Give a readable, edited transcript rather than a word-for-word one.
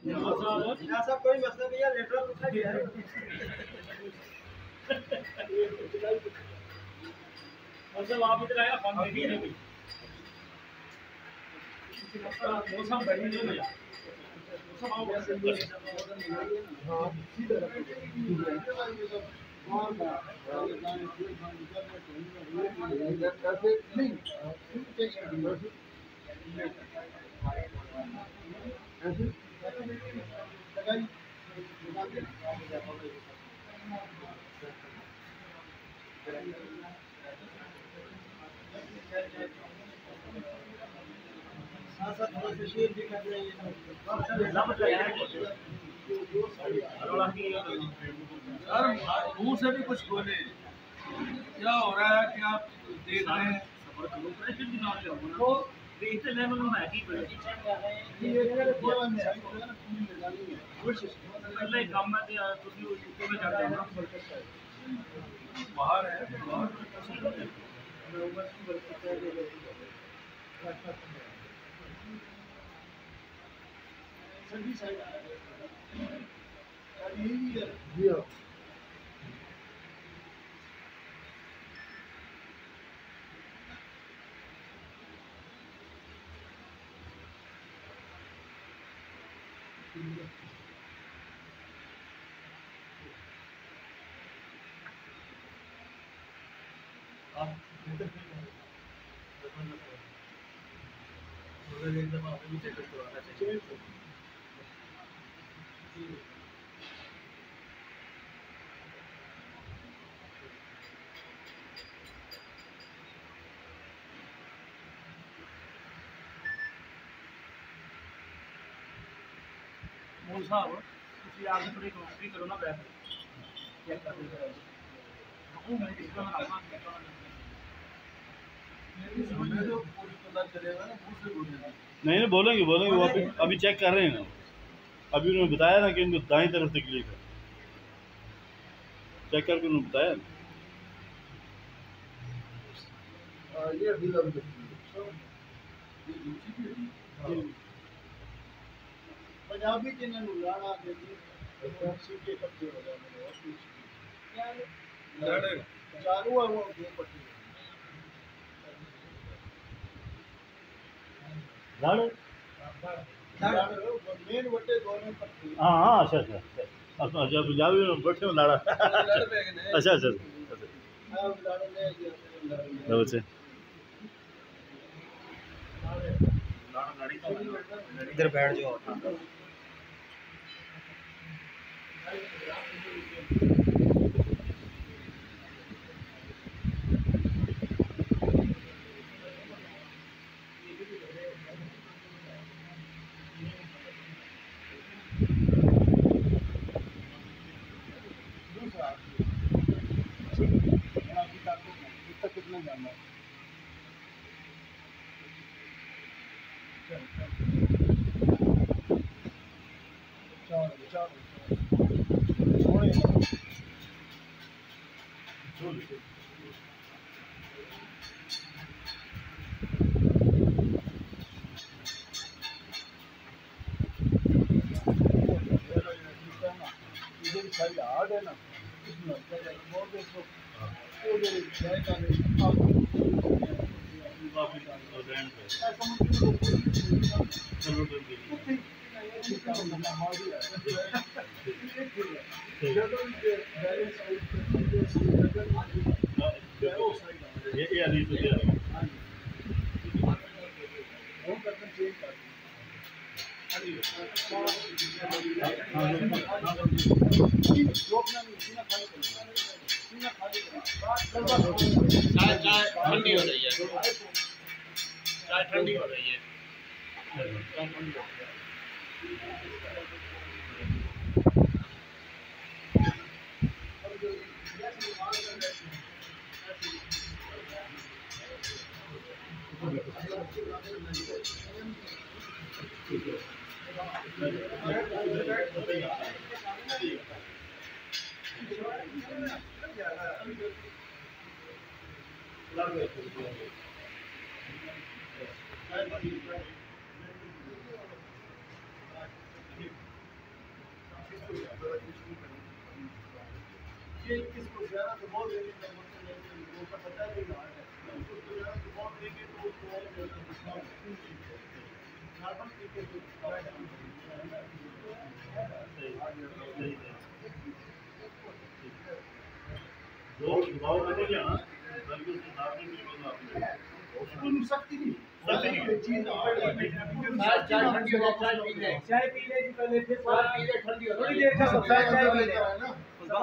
ऐसा कोई मसला नहीं है, लेटर उठा गया है। मतलब आप इधर आएगा हम नहीं है भाई, मौसम बढ़िया नहीं है, मौसम आओ शेयर भी कर रहे हैं। मुंह से भी कुछ बोले, क्या हो रहा है, क्या आप देख रहे हैं? तो देखते लेवल में है ही पहले काम में यूके में जाते हैं बाहर है सभी साइड आ रहे हैं। मूल साहब किसी आगे थोड़ी नौकरी करो ना, बैठ चेक कर नहीं बोलेंगे बोलेंगे, वो अभी चेक कर रहे हैं ना, अभी उन्होंने बताया ना कि इनको दाईं तरफ तकलीफ है, चेक करके उन्होंने बताया ना। पंजाबी जिन्हें लाना सीटे कब्जे हो जाने चालू है वो पट्टी मेन वटे दोनों पट्टी। हाँ अच्छा अच्छा अच्छा पंजाबी में बैठे हो लाड़ा। अच्छा अच्छा अच्छा इधर बैठ जाओ। कितना जाना हार्ड है ना, ये अभी तो चाय ठंडी हो रही है, चाय ठंडी हो रही है। ये किसको ज़्यादा तो बहुत देंगे वो का पता नहीं रहा है उसको ज़्यादा तो बहुत देंगे तो उसको और ज़्यादा डिस्काउंट नॉर्मल तरीके से दबाव करेंगे ना बल्कि उसके साथ में भी बोला आपने उसको सख्ती नहीं चाय ठंडी हो, चाय पी ले चाय पी ले पहले फिर चाय पी ले ठंडी हो थोड़ी देर का चाय पी ले